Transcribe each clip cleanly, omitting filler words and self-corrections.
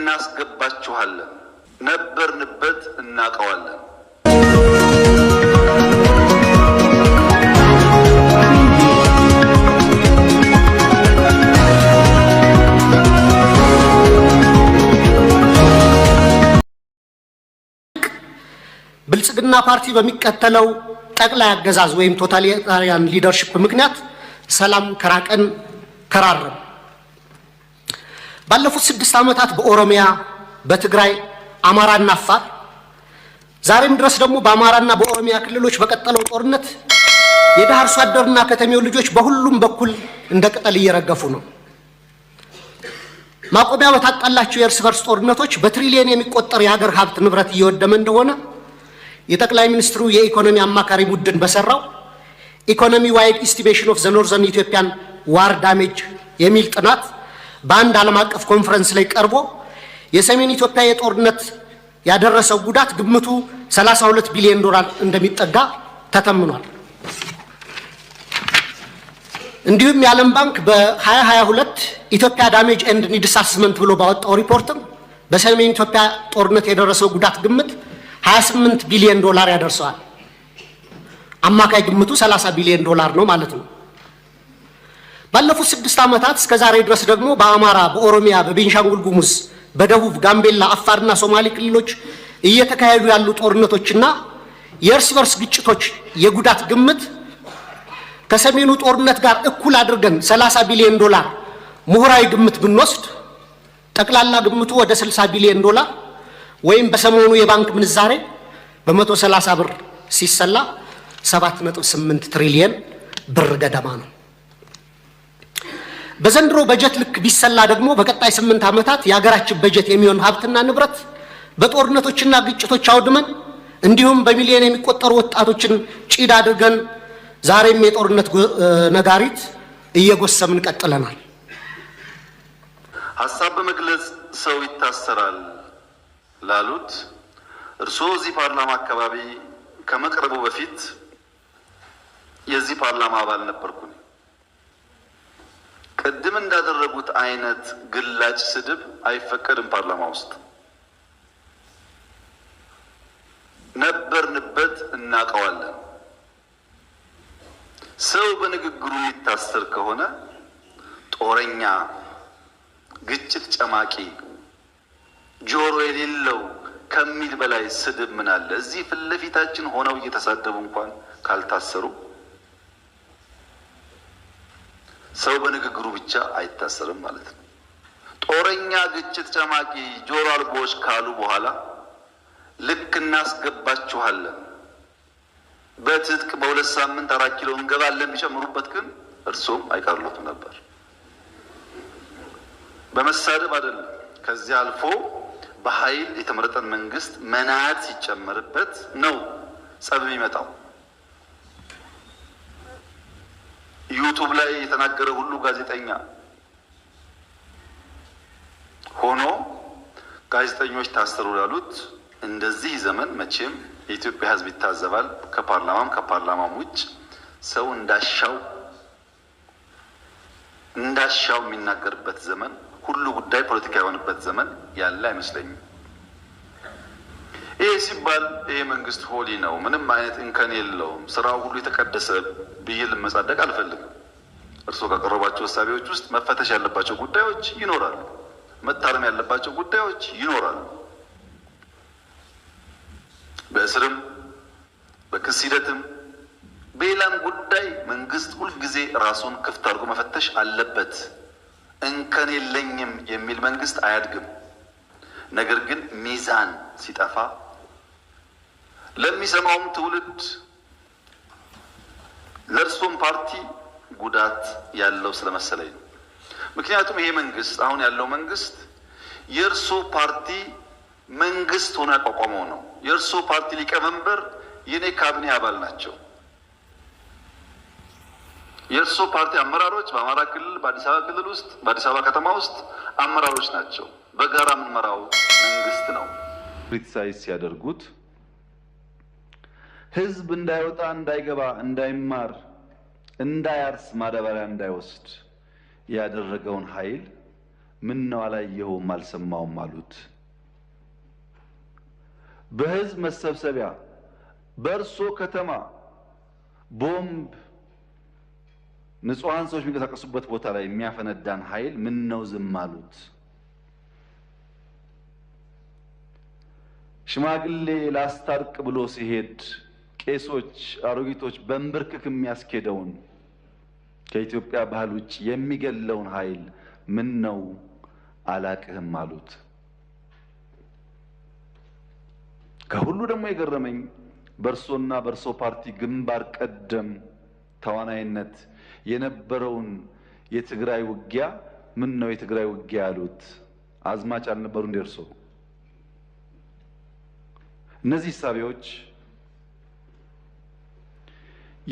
እናስገባችኋለን ነበርንበት እናቀዋለን ብልጽግና ፓርቲ በሚከተለው ጠቅላይ አገዛዝ ወይም ቶታሊታሪያን ሊደርሺፕ ምክንያት ሰላም ከራቀን ከራረም ባለፉት 6 ዓመታት በኦሮሚያ በትግራይ አማራና አፋር ዛሬም ድረስ ደግሞ በአማራና በኦሮሚያ ክልሎች በቀጠለው ጦርነት የደሃ አርሶ አደርና ከተሜው ልጆች በሁሉም በኩል እንደ ቅጠል እየረገፉ ነው። ማቆሚያ በታጣላቸው የእርስ በርስ ጦርነቶች በትሪሊየን የሚቆጠር የሀገር ሀብት ንብረት እየወደመ እንደሆነ የጠቅላይ ሚኒስትሩ የኢኮኖሚ አማካሪ ቡድን በሰራው ኢኮኖሚ ዋይድ ኢስቲሜሽን ኦፍ ዘ ኖርዘርን ኢትዮጵያን ዋር ዳሜጅ የሚል ጥናት በአንድ ዓለም አቀፍ ኮንፈረንስ ላይ ቀርቦ የሰሜን ኢትዮጵያ የጦርነት ያደረሰው ጉዳት ግምቱ 32 ቢሊዮን ዶላር እንደሚጠጋ ተተምኗል። እንዲሁም የዓለም ባንክ በ2022 ኢትዮጵያ ዳሜጅ ኤንድ ኒድስ አሰስመንት ብሎ ባወጣው ሪፖርትም በሰሜን ኢትዮጵያ ጦርነት የደረሰው ጉዳት ግምት 28 ቢሊዮን ዶላር ያደርሰዋል። አማካይ ግምቱ 30 ቢሊዮን ዶላር ነው ማለት ነው። ባለፉት 6 ዓመታት እስከ ዛሬ ድረስ ደግሞ በአማራ፣ በኦሮሚያ፣ በቤንሻንጉል ጉሙዝ፣ በደቡብ ጋምቤላ፣ አፋርና ሶማሌ ክልሎች እየተካሄዱ ያሉ ጦርነቶችና የእርስ በርስ ግጭቶች የጉዳት ግምት ከሰሜኑ ጦርነት ጋር እኩል አድርገን 30 ቢሊዮን ዶላር ምሁራዊ ግምት ብንወስድ ጠቅላላ ግምቱ ወደ 60 ቢሊዮን ዶላር ወይም በሰሞኑ የባንክ ምንዛሬ በ130 ብር ሲሰላ 7.8 ትሪሊየን ብር ገደማ ነው። በዘንድሮ በጀት ልክ ቢሰላ ደግሞ በቀጣይ 8 ዓመታት የሀገራችን በጀት የሚሆን ሀብትና ንብረት በጦርነቶችና ግጭቶች አውድመን እንዲሁም በሚሊዮን የሚቆጠሩ ወጣቶችን ጪድ አድርገን ዛሬም የጦርነት ነጋሪት እየጎሰምን ቀጥለናል። ሐሳብ በመግለጽ ሰው ይታሰራል ላሉት እርስዎ እዚህ ፓርላማ አካባቢ ከመቅረቡ በፊት የዚህ ፓርላማ አባል ነበርኩኝ። ቅድም እንዳደረጉት አይነት ግላጭ ስድብ አይፈቀድም። ፓርላማ ውስጥ ነበርንበት እናቀዋለን። ሰው በንግግሩ የሚታሰር ከሆነ ጦረኛ፣ ግጭት ጨማቂ፣ ጆሮ የሌለው ከሚል በላይ ስድብ ምን አለ? እዚህ ፊት ለፊታችን ሆነው እየተሳደቡ እንኳን ካልታሰሩ ሰው በንግግሩ ብቻ አይታሰርም ማለት ነው። ጦረኛ፣ ግጭት ጨማቂ፣ ጆሮ አልቦች ካሉ በኋላ ልክ እናስገባችኋለን በትጥቅ በ2 ሳምንት 4 ኪሎ እንገባለን የሚጨምሩበት ግን እርሶም አይቀርሉትም ነበር። በመሳደብ አይደለም። ከዚህ አልፎ በኃይል የተመረጠን መንግስት መናት ሲጨመርበት ነው ጸብ የሚመጣው። ዩቲዩብ ላይ የተናገረ ሁሉ ጋዜጠኛ ሆኖ ጋዜጠኞች ታሰሩ ላሉት እንደዚህ ዘመን መቼም የኢትዮጵያ ሕዝብ ይታዘባል። ከፓርላማም ውጭ ሰው እንዳሻው የሚናገርበት ዘመን፣ ሁሉ ጉዳይ ፖለቲካ የሆነበት ዘመን ያለ አይመስለኝም። ይሄ ሲባል ይሄ መንግስት ሆሊ ነው፣ ምንም አይነት እንከን የለውም፣ ስራው ሁሉ የተቀደሰ ብዬ ልመጻደቅ አልፈልግም። እርስዎ ካቀረቧቸው ሀሳቦች ውስጥ መፈተሽ ያለባቸው ጉዳዮች ይኖራሉ፣ መታረም ያለባቸው ጉዳዮች ይኖራሉ። በእስርም በክስ ሂደትም በሌላም ጉዳይ መንግስት ሁልጊዜ ራሱን ክፍት አድርጎ መፈተሽ አለበት። እንከን የለኝም የሚል መንግስት አያድግም። ነገር ግን ሚዛን ሲጠፋ ለሚሰማውም ትውልድ ለእርሶም ፓርቲ ጉዳት ያለው ስለመሰለኝ ነው። ምክንያቱም ይሄ መንግስት አሁን ያለው መንግስት የእርሶ ፓርቲ መንግስት ሆኖ ያቋቋመው ነው። የእርሶ ፓርቲ ሊቀመንበር የኔ ካቢኔ አባል ናቸው። የእርሶ ፓርቲ አመራሮች በአማራ ክልል፣ በአዲስ አበባ ክልል ውስጥ፣ በአዲስ አበባ ከተማ ውስጥ አመራሮች ናቸው። በጋራ የምንመራው መንግስት ነው። ክሪቲሳይዝ ሲያደርጉት ህዝብ እንዳይወጣ፣ እንዳይገባ፣ እንዳይማር፣ እንዳያርስ፣ ማዳበሪያ እንዳይወስድ ያደረገውን ኃይል ምን ነው አላየኸውም አልሰማውም አሉት። በህዝብ መሰብሰቢያ በእርሶ ከተማ ቦምብ ንጹሃን ሰዎች የሚንቀሳቀሱበት ቦታ ላይ የሚያፈነዳን ኃይል ምን ነው ዝም አሉት? ሽማግሌ ላስታርቅ ብሎ ሲሄድ ቄሶች፣ አሮጊቶች በንብርክክ የሚያስኬደውን ከኢትዮጵያ ባህል ውጭ የሚገለውን ኃይል ምን ነው አላቅህም አሉት። ከሁሉ ደግሞ የገረመኝ በእርሶና በእርሶ ፓርቲ ግንባር ቀደም ተዋናይነት የነበረውን የትግራይ ውጊያ ምን ነው የትግራይ ውጊያ ያሉት? አዝማች አልነበሩ እንደ እርሶ? እነዚህ ሳቢዎች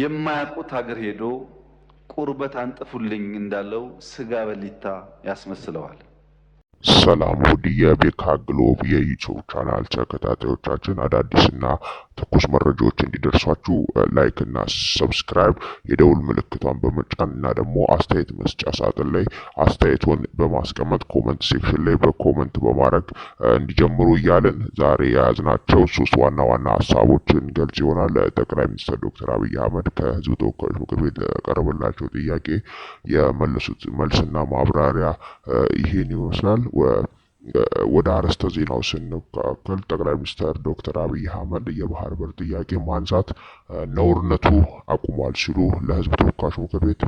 የማያውቁት ሀገር ሄዶ ቁርበት አንጥፉልኝ እንዳለው ስጋ በሊታ ያስመስለዋል። ሰላም ውድ የቤካ ግሎብ የዩቲዩብ ቻናል ተከታታዮቻችን፣ አዳዲስና ትኩስ መረጃዎች እንዲደርሷችሁ ላይክ እና ሰብስክራይብ የደውል ምልክቷን በመጫን እና ደግሞ አስተያየት መስጫ ሳጥን ላይ አስተያየቱን በማስቀመጥ ኮመንት ሴክሽን ላይ በኮመንት በማድረግ እንዲጀምሩ እያልን ዛሬ የያዝናቸው 3 ዋና ዋና ሀሳቦችን ገልጽ ይሆናል። ጠቅላይ ሚኒስትር ዶክተር አብይ አህመድ ከህዝብ ተወካዮች ምክር ቤት ለቀረበላቸው ጥያቄ የመለሱት መልስና ማብራሪያ ይሄን ይመስላል። ወደ አርዕስተ ዜናው ስንካከል ጠቅላይ ሚኒስትር ዶክተር አብይ አህመድ የባህር በር ጥያቄ ማንሳት ነውርነቱ አቁሟል ሲሉ ለህዝብ ተወካዮች ምክር ቤት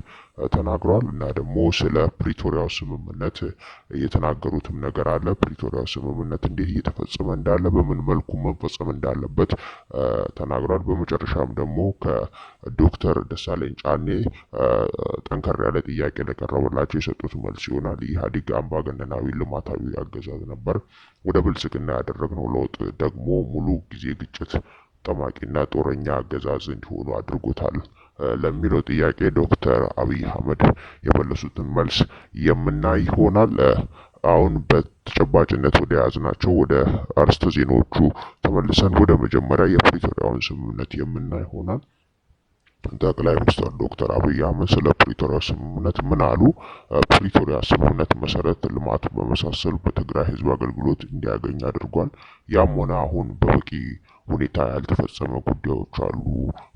ተናግሯል። እና ደግሞ ስለ ፕሪቶሪያው ስምምነት የተናገሩትም ነገር አለ። ፕሪቶሪያው ስምምነት እንዴት እየተፈጸመ እንዳለ፣ በምን መልኩ መፈጸም እንዳለበት ተናግሯል። በመጨረሻም ደግሞ ከዶክተር ደሳለኝ ጫኔ ጠንከር ያለ ጥያቄ ለቀረበላቸው የሰጡት መልስ ይሆናል። ኢህአዴግ አምባገነናዊ ልማታዊ አገዛዝ ነበር፣ ወደ ብልጽግና ያደረግነው ለውጥ ደግሞ ሙሉ ጊዜ ግጭት ጠማቂና ጦረኛ አገዛዝ እንዲሆኑ አድርጎታል ለሚለው ጥያቄ ዶክተር አብይ አህመድ የመለሱትን መልስ የምናይ ይሆናል። አሁን በተጨባጭነት ወደ ያዝናቸው ወደ አርዕስተ ዜናዎቹ ተመልሰን ወደ መጀመሪያ የፕሪቶሪያውን ስምምነት የምናይ ይሆናል። ጠቅላይ ሚኒስትር ዶክተር አብይ አህመድ ስለ ፕሪቶሪያ ስምምነት ምን አሉ? ፕሪቶሪያ ስምምነት መሰረተ ልማት በመሳሰሉ በትግራይ ህዝብ አገልግሎት እንዲያገኝ አድርጓል። ያም ሆነ አሁን በበቂ ሁኔታ ያልተፈጸመ ጉዳዮች አሉ።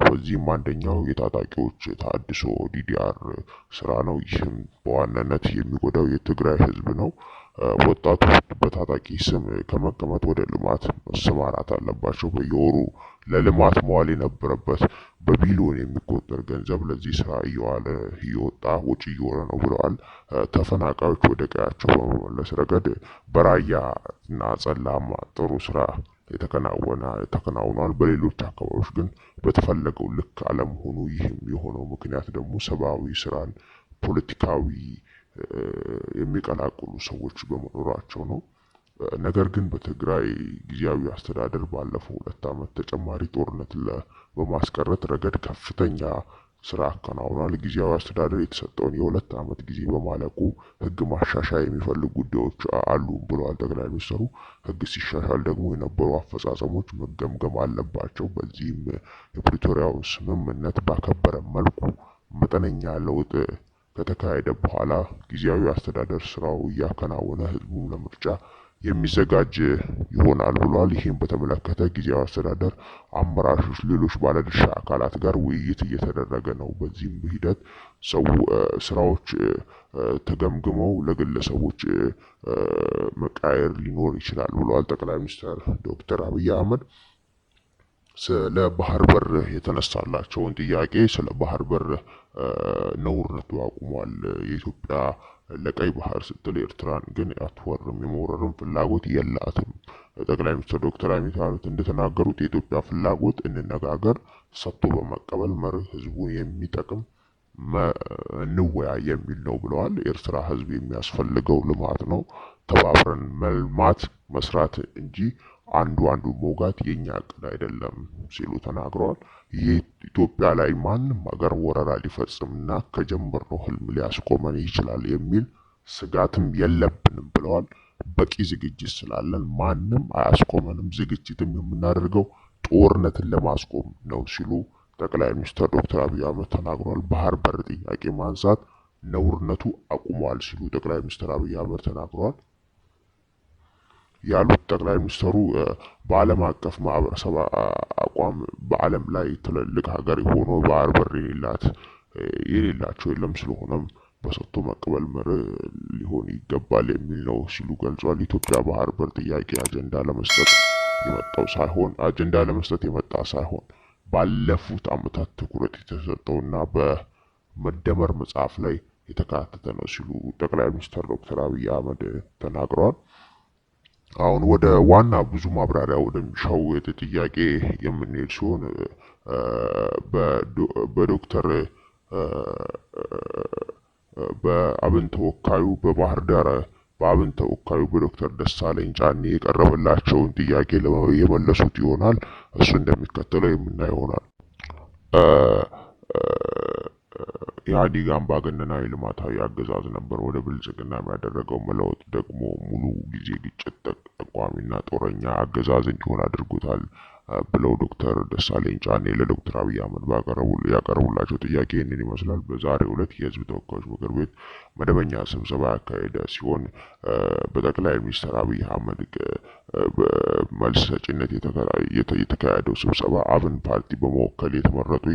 በዚህም አንደኛው የታጣቂዎች ታድሶ ዲዲአር ስራ ነው። ይህም በዋናነት የሚጎዳው የትግራይ ህዝብ ነው። ወጣቶች በታጣቂ ስም ከመቀመጥ ወደ ልማት መሰማራት አለባቸው። በየወሩ ለልማት መዋል የነበረበት በቢሊዮን የሚቆጠር ገንዘብ ለዚህ ስራ እየወጣ ወጪ እየሆነ ነው ብለዋል። ተፈናቃዮች ወደ ቀያቸው በመመለስ ረገድ በራያ እና ጸላማ ጥሩ ስራ ተከናውኗል። በሌሎች አካባቢዎች ግን በተፈለገው ልክ አለመሆኑ፣ ይህም የሆነው ምክንያት ደግሞ ሰብአዊ ስራን ፖለቲካዊ የሚቀላቅሉ ሰዎች በመኖራቸው ነው። ነገር ግን በትግራይ ጊዜያዊ አስተዳደር ባለፈው 2 ዓመት ተጨማሪ ጦርነት በማስቀረት ረገድ ከፍተኛ ስራ አከናውኗል። ጊዜያዊ አስተዳደር የተሰጠውን የ2 ዓመት ጊዜ በማለቁ ህግ ማሻሻያ የሚፈልጉ ጉዳዮች አሉ ብለዋል ጠቅላይ ሚኒስትሩ። ህግ ሲሻሻል ደግሞ የነበሩ አፈጻጸሞች መገምገም አለባቸው። በዚህም የፕሪቶሪያውን ስምምነት ባከበረ መልኩ መጠነኛ ለውጥ ከተካሄደ በኋላ ጊዜያዊ አስተዳደር ስራው እያከናወነ ህዝቡም ለምርጫ የሚዘጋጅ ይሆናል ብሏል። ይህም በተመለከተ ጊዜያዊ አስተዳደር አመራሮች፣ ሌሎች ባለድርሻ አካላት ጋር ውይይት እየተደረገ ነው። በዚህም ሂደት ስራዎች ተገምግመው ለግለሰቦች መቃየር ሊኖር ይችላል ብሏል ጠቅላይ ሚኒስትር ዶክተር አብይ አህመድ። ስለ ባህር በር የተነሳላቸውን ጥያቄ ስለ ባህር በር ነውርነቱ አቁሟል። የኢትዮጵያ ለቀይ ባህር ስትል ኤርትራን ግን አትወርም፣ የመውረርም ፍላጎት የላትም። ጠቅላይ ሚኒስትር ዶክተር አብይ አህመድ እንደተናገሩት የኢትዮጵያ ፍላጎት እንነጋገር፣ ሰጥቶ በመቀበል መርህ ህዝቡን የሚጠቅም እንወያይ የሚል ነው ብለዋል። የኤርትራ ህዝብ የሚያስፈልገው ልማት ነው፣ ተባብረን መልማት መስራት እንጂ አንዱ መውጋት የኛ እቅድ አይደለም ሲሉ ተናግረዋል። የኢትዮጵያ ላይ ማንም ሀገር ወረራ ሊፈጽምና ከጀመርነው ህልም ሊያስቆመን ይችላል የሚል ስጋትም የለብንም ብለዋል። በቂ ዝግጅት ስላለን ማንም አያስቆመንም፣ ዝግጅትም የምናደርገው ጦርነትን ለማስቆም ነው ሲሉ ጠቅላይ ሚኒስትር ዶክተር አብይ አህመድ ተናግረዋል። ባህር በር ጥያቄ ማንሳት ነውርነቱ አቁሟል ሲሉ ጠቅላይ ሚኒስትር አብይ አህመድ ተናግረዋል። ያሉት ጠቅላይ ሚኒስትሩ በዓለም አቀፍ ማህበረሰብ አቋም በዓለም ላይ ትልልቅ ሀገር ሆኖ ባህር በር የሌላቸው የለም፣ ስለሆነም በሰጥቶ መቀበል መርህ ሊሆን ይገባል የሚል ነው ሲሉ ገልጿል። ኢትዮጵያ ባህር በር ጥያቄ አጀንዳ ለመስጠት የመጣ ሳይሆን ባለፉት ዓመታት ትኩረት የተሰጠውና በመደመር መጽሐፍ ላይ የተካተተ ነው ሲሉ ጠቅላይ ሚኒስትር ዶክተር አብይ አህመድ ተናግረዋል። አሁን ወደ ዋና ብዙ ማብራሪያ ወደሚሻው ጥያቄ የምንሄድ ሲሆን በአብን ተወካዩ በዶክተር ደሳለኝ ጫኔ የቀረበላቸውን ጥያቄ የመለሱት ይሆናል። እሱ እንደሚከተለው የምናየው ይሆናል። ኢህአዴግ አምባገነናዊ ልማታዊ አገዛዝ ነበር። ወደ ብልጽግና የሚያደረገው መለወጥ ደግሞ ሙሉ ጊዜ ግጭት ጠቋሚና ጦረኛ አገዛዝ እንዲሆን አድርጎታል ብለው ዶክተር ደሳለኝ ጫኔ ለዶክተር አብይ አህመድ ያቀረቡላቸው ጥያቄ ይህንን ይመስላል። በዛሬው ዕለት የህዝብ ተወካዮች ምክር ቤት መደበኛ ስብሰባ ያካሄደ ሲሆን በጠቅላይ ሚኒስትር አብይ አህመድ መልስ ሰጪነት የተካሄደው ስብሰባ አብን ፓርቲ በመወከል የተመረጡ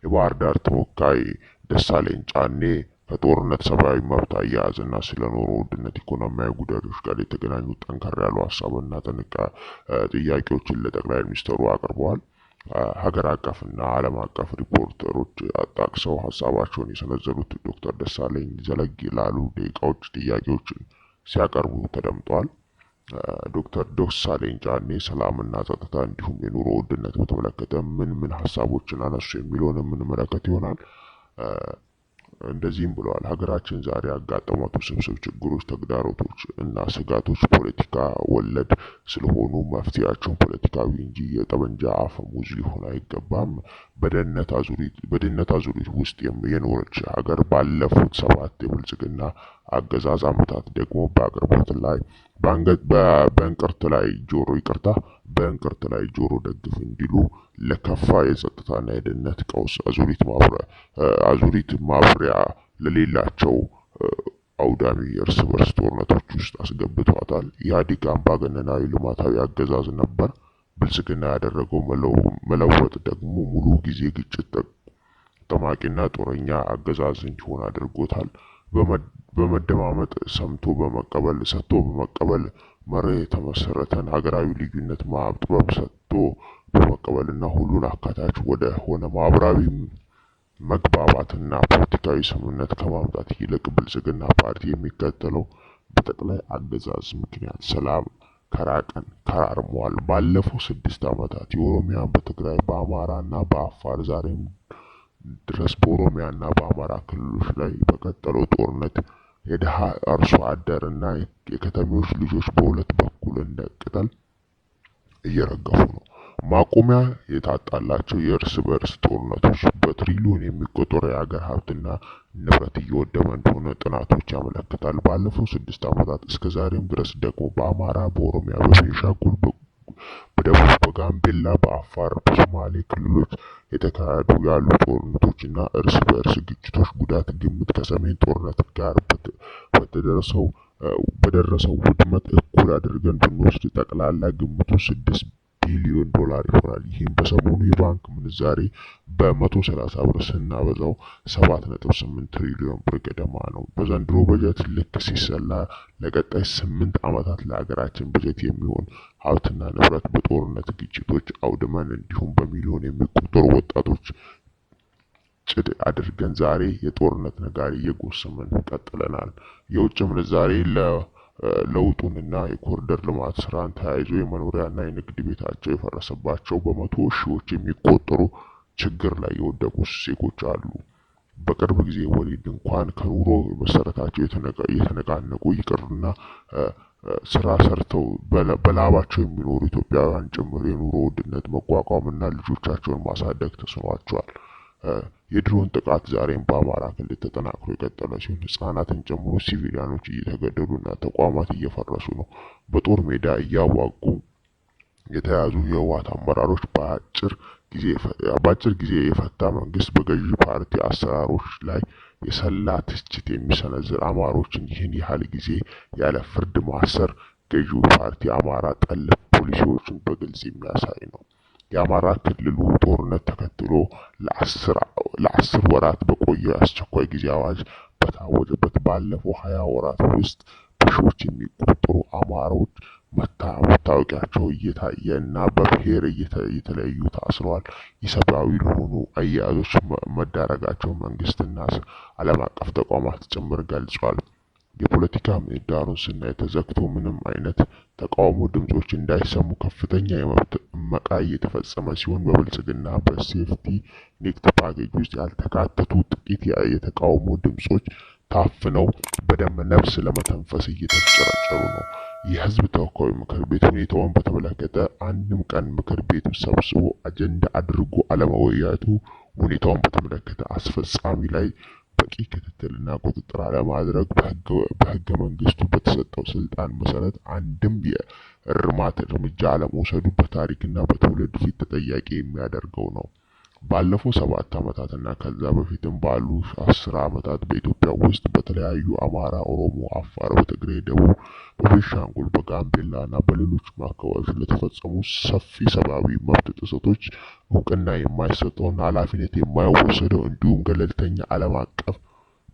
የባህር ዳር ተወካይ ደሳለኝ ጫኔ ከጦርነት ሰብአዊ መብት አያያዝና ስለ ኑሮ ውድነት ኢኮኖሚያዊ ጉዳዮች ጋር የተገናኙ ጠንከር ያሉ ሀሳብና ጥያቄዎችን ለጠቅላይ ሚኒስትሩ አቅርበዋል። ሀገር አቀፍና ዓለም አቀፍ ሪፖርተሮች አጣቅሰው ሀሳባቸውን የሰነዘሩት ዶክተር ደሳለኝ ዘለግ ላሉ ደቂቃዎች ጥያቄዎችን ሲያቀርቡ ተደምጠዋል። ዶክተር ደሳለኝ ጫኔ ሰላምና ጸጥታ እንዲሁም የኑሮ ውድነት በተመለከተ ምን ሀሳቦችን አነሱ የሚለውን የምንመለከት ይሆናል። እንደዚህም ብለዋል። ሀገራችን ዛሬ ያጋጠሟት ውስብስብ ችግሮች፣ ተግዳሮቶች እና ስጋቶች ፖለቲካ ወለድ ስለሆኑ መፍትሄያቸውን ፖለቲካዊ እንጂ የጠመንጃ አፈሙዝ ሊሆን አይገባም። በድህነት አዙሪት ውስጥ የኖረች ሀገር ባለፉት 7 የብልጽግና አገዛዝ ዓመታት ደግሞ በእንቅርት ላይ ጆሮ ደግፍ እንዲሉ ለከፋ የጸጥታና የደህንነት ቀውስ አዙሪት ማብሪያ ለሌላቸው አውዳሚ የእርስ በርስ ጦርነቶች ውስጥ አስገብቷታል። ኢህአዴግ አምባገነናዊ ልማታዊ አገዛዝ ነበር። ብልጽግና ያደረገው መለወጥ ደግሞ ሙሉ ጊዜ ግጭት ጠማቂና ጦረኛ አገዛዝ እንዲሆን አድርጎታል። በመደማመጥ ሰጥቶ በመቀበል መርህ የተመሰረተን ሀገራዊ ልዩነት ማጥበብ ሰጥቶ በመቀበልና ሁሉን አካታች ወደ ሆነ ማህበራዊ መግባባትና ፖለቲካዊ ስምምነት ከማምጣት ይልቅ ብልጽግና ፓርቲ የሚከተለው በጠቅላይ አገዛዝ ምክንያት ሰላም ከራርሟል። ባለፉት 6 ዓመታት የኦሮሚያ፣ በትግራይ፣ በአማራና በአፋር ዛሬም ድረስ በኦሮሚያና በአማራ ክልሎች ላይ በቀጠለው ጦርነት የድሃ አርሶ አደር እና የከተሞች ልጆች በሁለት በኩል እንደ ቅጠል እየረገፉ ነው። ማቆሚያ የታጣላቸው የእርስ በርስ ጦርነቶች በትሪሊዮን የሚቆጠር የሀገር ሀብትና ንብረት እየወደመ እንደሆነ ጥናቶች ያመለክታል። ባለፉት 6 ዓመታት እስከ ዛሬም ድረስ ደግሞ በአማራ፣ በኦሮሚያ፣ በቤንሻንጉል፣ በደቡብ፣ በጋምቤላ፣ በአፋር፣ በሶማሌ ክልሎች የተካሄዱ ያሉ ጦርነቶችና እርስ በርስ ግጭቶች ጉዳት ግምት ከሰሜን ጦርነት ጋር በደረሰው ውድመት እኩል አድርገን ብንወስድ ጠቅላላ ግምቱ $6 ቢሊዮን ይሆናል። ይህም በሰሞኑ የባንክ ምንዛሬ በ130 ብር ስናበዛው 7.8 ትሪሊዮን ብር ገደማ ነው። በዘንድሮ በጀት ልክ ሲሰላ ለቀጣይ 8 ዓመታት ለሀገራችን በጀት የሚሆን ሀብትና ንብረት በጦርነት ግጭቶች አውድመን እንዲሁም በሚሊዮን የሚቆጠሩ ወጣቶች ጭድ አድርገን ዛሬ የጦርነት ነጋሪ እየጎሰመን ቀጥለናል። የውጭ ምንዛሬ ለውጡንና የኮሪደር ልማት ስራን ተያይዞ የመኖሪያና የንግድ ቤታቸው የፈረሰባቸው በመቶ ሺዎች የሚቆጠሩ ችግር ላይ የወደቁ ዜጎች አሉ። በቅርብ ጊዜ ወዲህ እንኳን ከኑሮ መሰረታቸው የተነቃነቁ ይቅርና ስራ ሰርተው በላባቸው የሚኖሩ ኢትዮጵያውያን ጭምር የኑሮ ውድነት መቋቋምና ልጆቻቸውን ማሳደግ ተስኗቸዋል። የድሮን ጥቃት ዛሬም በአማራ ክልል ተጠናክሮ የቀጠለ ሲሆን ህጻናትን ጨምሮ ሲቪሊያኖች እየተገደሉና ተቋማት እየፈረሱ ነው። በጦር ሜዳ እያዋጉ የተያዙ የህወሓት አመራሮች በአጭር ጊዜ የፈታ መንግስት በገዢ ፓርቲ አሰራሮች ላይ የሰላ ትችት የሚሰነዝር አማሮችን ይህን ያህል ጊዜ ያለ ፍርድ ማሰር ገዢው ፓርቲ አማራ ጠል ፖሊሲዎችን በግልጽ የሚያሳይ ነው። የአማራ ክልሉ ጦርነት ተከትሎ ለአስር ወራት በቆየው የአስቸኳይ ጊዜ አዋጅ በታወጀበት ባለፈው 20 ወራት ውስጥ በሺዎች የሚቆጠሩ አማሮች መታወቂያቸው እየታየ እና በብሔር እየተለዩ ታስረዋል። ኢሰብአዊ ለሆኑ አያያዞች መዳረጋቸው መንግስትና ዓለም አቀፍ ተቋማት ጭምር ገልጿል። የፖለቲካ ምህዳሩን ስናይ ተዘግቶ ምንም አይነት ተቃውሞ ድምጾች እንዳይሰሙ ከፍተኛ የመብት እመቃ እየተፈጸመ ሲሆን በብልጽግና በሴፍቲ ኔት ፓኬጅ ውስጥ ያልተካተቱ ጥቂት የተቃውሞ ድምጾች ታፍነው በደም ነፍስ ለመተንፈስ እየተጨረጨሩ ነው። የህዝብ ተወካዮች ምክር ቤት ሁኔታውን በተመለከተ አንድም ቀን ምክር ቤቱ ሰብስቦ አጀንዳ አድርጎ አለመወያየቱ ሁኔታውን በተመለከተ አስፈጻሚ ላይ በቂ ክትትልና ቁጥጥር አለማድረግ በህገ መንግስቱ በተሰጠው ስልጣን መሰረት አንድም የእርማት እርምጃ አለመውሰዱ በታሪክና በትውልድ ፊት ተጠያቂ የሚያደርገው ነው። ባለፈው 7 ዓመታትና ከዛ በፊትም ባሉ 10 ዓመታት በኢትዮጵያ ውስጥ በተለያዩ አማራ፣ ኦሮሞ፣ አፋር፣ በትግሬ፣ ደቡብ፣ በቤንሻንጉል፣ በጋምቤላና በሌሎችም አካባቢዎች ለተፈጸሙ ሰፊ ሰብአዊ መብት ጥሰቶች እውቅና የማይሰጠውና ኃላፊነት የማይወሰደው እንዲሁም ገለልተኛ ዓለም አቀፍ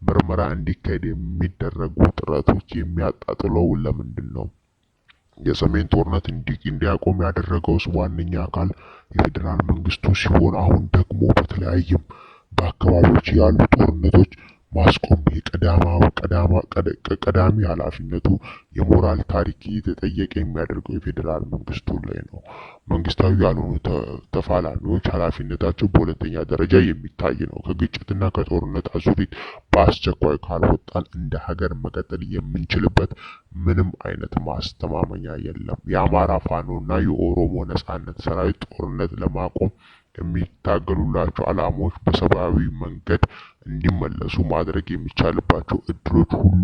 ምርመራ እንዲካሄድ የሚደረጉ ጥረቶች የሚያጣጥለው ለምንድን ነው? የሰሜን ጦርነት እንዲያቆም ያደረገው ዋነኛ አካል የፌዴራል መንግስቱ ሲሆን አሁን ደግሞ በተለያየም በአካባቢዎች ያሉ ጦርነቶች ማስቆም ቀዳሚ ኃላፊነቱ የሞራል ታሪክ እየተጠየቀ የሚያደርገው የፌዴራል መንግስቱ ላይ ነው። መንግስታዊ ያልሆኑ ተፋላሚዎች ኃላፊነታቸው በሁለተኛ ደረጃ የሚታይ ነው። ከግጭትና ከጦርነት አዙሪት በአስቸኳይ ካልወጣን እንደ ሀገር መቀጠል የምንችልበት ምንም አይነት ማስተማመኛ የለም። የአማራ ፋኖና የኦሮሞ ነጻነት ሰራዊት ጦርነት ለማቆም የሚታገሉላቸው ዓላማዎች በሰብአዊ መንገድ እንዲመለሱ ማድረግ የሚቻልባቸው እድሎች ሁሉ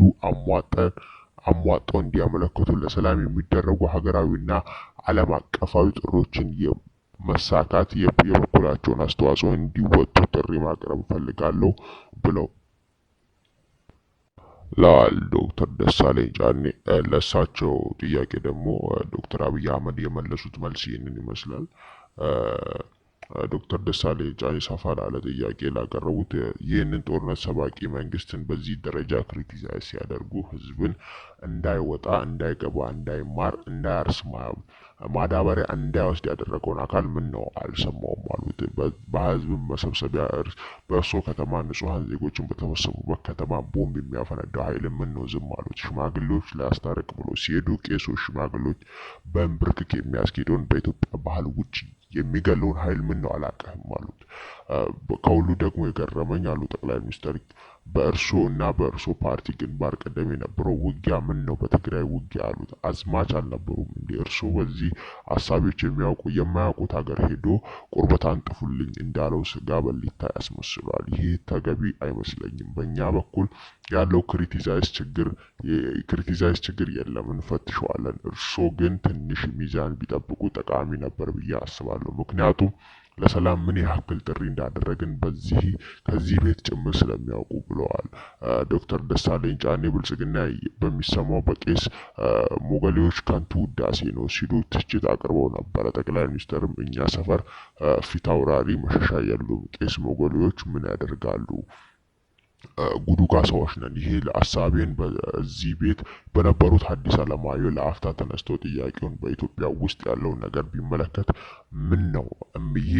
አሟጠው እንዲያመለክቱ ለሰላም የሚደረጉ ሀገራዊና ዓለም አቀፋዊ ጥሪዎችን መሳካት የበኩላቸውን አስተዋጽኦ እንዲወጡ ጥሪ ማቅረብ ፈልጋለሁ ብለው ዶክተር ደሳለኝ ጫኔ። ለእሳቸው ጥያቄ ደግሞ ዶክተር አብይ አህመድ የመለሱት መልስ ይህንን ይመስላል። ዶክተር ደሳለኝ ጫኔ ሰፋ ላለ ጥያቄ ላቀረቡት ይህንን ጦርነት ሰባቂ መንግስትን በዚህ ደረጃ ክሪቲሳይዝ ሲያደርጉ ህዝብን እንዳይወጣ፣ እንዳይገባ፣ እንዳይማር፣ እንዳያርስ፣ ማዳበሪያ እንዳይወስድ ያደረገውን አካል ምን ነው አልሰማውም አሉት። በህዝብም መሰብሰቢያ በእርሶ ከተማ ንጹሐን ዜጎችን በተሰበሰቡበት ከተማ ቦምብ የሚያፈነዳው ኃይል ምን ነው ዝም አሉት። ሽማግሌዎች ላያስታርቅ ብሎ ሲሄዱ ቄሶች ሽማግሌዎች በእንብርክክ የሚያስኬደውን በኢትዮጵያ ባህል ውጭ የሚገለውን ኃይል ምን ነው አላቀህም አሉት። ከሁሉ ደግሞ የገረመኝ አሉ ጠቅላይ ሚኒስትር በእርሶ እና በእርሶ ፓርቲ ግንባር ቀደም የነበረው ውጊያ ምን ነው በትግራይ ውጊያ አሉት። አዝማች አልነበሩም እንዴ? እርሶ በዚህ ሀሳቢዎች የማያውቁት ሀገር ሄዶ ቁርበት አንጥፉልኝ እንዳለው ስጋ በሊታ ያስመስሏል። ይሄ ተገቢ አይመስለኝም። በእኛ በኩል ያለው ክሪቲሳይዝ ችግር የለም፣ እንፈትሸዋለን። እርሶ ግን ትንሽ ሚዛን ቢጠብቁ ጠቃሚ ነበር ብዬ አስባለሁ። ምክንያቱም ለሰላም ምን ያክል ጥሪ እንዳደረግን ከዚህ ቤት ጭምር ስለሚያውቁ ብለዋል ዶክተር ደሳለኝ ጫኔ። ብልጽግና በሚሰማው በቄስ ሞገሌዎች ከንቱ ውዳሴ ነው ሲሉ ትችት አቅርበው ነበረ። ጠቅላይ ሚኒስትርም እኛ ሰፈር ፊት አውራሪ መሸሻ የሉም፣ ቄስ ሞገሌዎች ምን ያደርጋሉ? ጉዱ ካሳዎች ነን። ይሄ ለአሳቤን በዚህ ቤት በነበሩት ሐዲስ ዓለማየሁ ለአፍታ ተነስተው ጥያቄውን በኢትዮጵያ ውስጥ ያለውን ነገር ቢመለከት ምን ነው እምዬ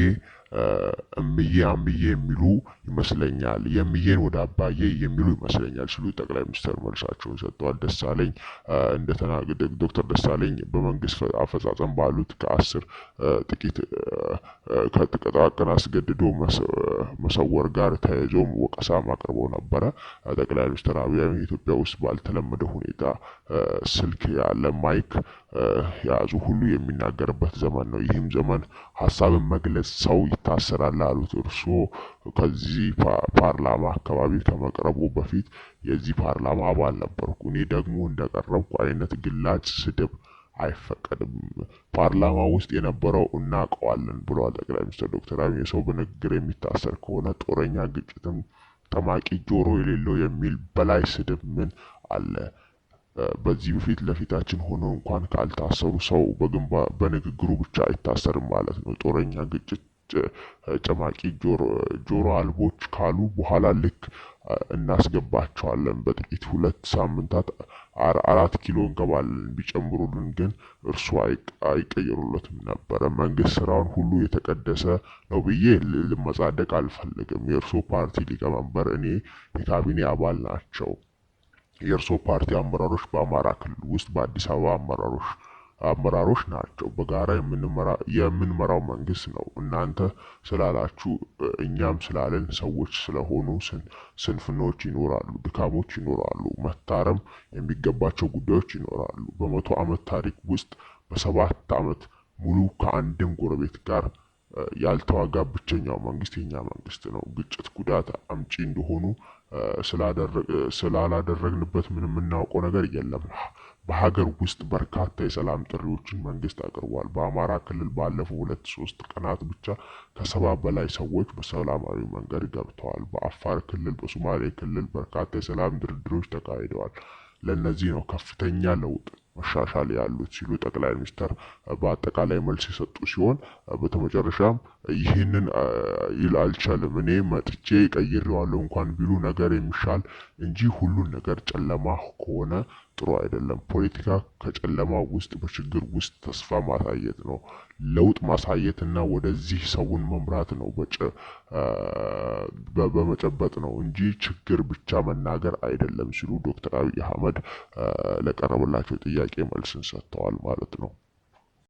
የሚሉ ይመስለኛል፣ የምዬን ወደ አባዬ የሚሉ ይመስለኛል ሲሉ ጠቅላይ ሚኒስትር መልሳቸውን ሰጥተዋል። ደሳለኝ ዶክተር ደሳለኝ በመንግስት አፈጻጸም ባሉት ከ10 ጥቂት ከጥቃቅን አስገድዶ መሰወር ጋር ተያይዞ ወቀሳ አቅርበው ነበረ። ጠቅላይ ሚኒስትር አብይ ኢትዮጵያ ውስጥ ባልተለመደ ሁኔታ ስልክ ያለ ማይክ ያዙ ሁሉ የሚናገርበት ዘመን ነው። ይህም ዘመን ሀሳብን መግለጽ ሰው ይታሰራል አሉት። እርሶ ከዚህ ፓርላማ አካባቢ ከመቅረቡ በፊት የዚህ ፓርላማ አባል ነበርኩ። እኔ ደግሞ እንደቀረብኩ አይነት ግላጭ ስድብ አይፈቀድም። ፓርላማ ውስጥ የነበረው እናውቀዋለን ብለዋል ጠቅላይ ሚኒስትር ዶክተር አብይ። ሰው በንግግር የሚታሰር ከሆነ ጦረኛ ግጭትም ጠማቂ ጆሮ የሌለው የሚል በላይ ስድብ ምን አለ? በዚህ ፊት ለፊታችን ሆኖ እንኳን ካልታሰሩ ሰው በንግግሩ ብቻ አይታሰርም ማለት ነው። ጦረኛ ግጭት ጨማቂ ጆሮ አልቦች ካሉ በኋላ ልክ እናስገባቸዋለን። በጥቂት 2 ሳምንታት 4 ኪሎ እንገባለን። ቢጨምሩልን ግን እርሱ አይቀየሩለትም ነበረ። መንግስት ስራውን ሁሉ የተቀደሰ ነው ብዬ ልመጻደቅ አልፈልግም። የእርሶ ፓርቲ ሊቀመንበር እኔ የካቢኔ አባል ናቸው። የእርሶ ፓርቲ አመራሮች በአማራ ክልል ውስጥ በአዲስ አበባ አመራሮች ናቸው። በጋራ የምንመራው መንግስት ነው። እናንተ ስላላችሁ እኛም ስላለን ሰዎች ስለሆኑ ስንፍኖች ይኖራሉ፣ ድካሞች ይኖራሉ፣ መታረም የሚገባቸው ጉዳዮች ይኖራሉ። በ100 ዓመት ታሪክ ውስጥ በ7 ዓመት ሙሉ ከአንድም ጎረቤት ጋር ያልተዋጋ ብቸኛው መንግስት የኛ መንግስት ነው። ግጭት ጉዳት አምጪ እንደሆኑ ስላላደረግንበት ምንም የምናውቀው ነገር የለም። በሀገር ውስጥ በርካታ የሰላም ጥሪዎችን መንግስት አቅርቧል። በአማራ ክልል ባለፉት 2-3 ቀናት ብቻ ከ70 በላይ ሰዎች በሰላማዊ መንገድ ገብተዋል። በአፋር ክልል፣ በሶማሌ ክልል በርካታ የሰላም ድርድሮች ተካሂደዋል። ለነዚህ ነው ከፍተኛ ለውጥ መሻሻል ያሉት ሲሉ ጠቅላይ ሚኒስትር በአጠቃላይ መልስ የሰጡ ሲሆን በተመጨረሻም ይህንን አልቻልም እኔ መጥቼ ቀይሬዋለሁ እንኳን ቢሉ ነገር የሚሻል እንጂ ሁሉን ነገር ጨለማ ከሆነ ጥሩ አይደለም። ፖለቲካ ከጨለማ ውስጥ በችግር ውስጥ ተስፋ ማሳየት ነው፣ ለውጥ ማሳየትና ወደዚህ ሰውን መምራት ነው በመጨበጥ ነው እንጂ ችግር ብቻ መናገር አይደለም ሲሉ ዶክተር አብይ አህመድ ለቀረበላቸው ጥያቄ መልስን ሰጥተዋል ማለት ነው።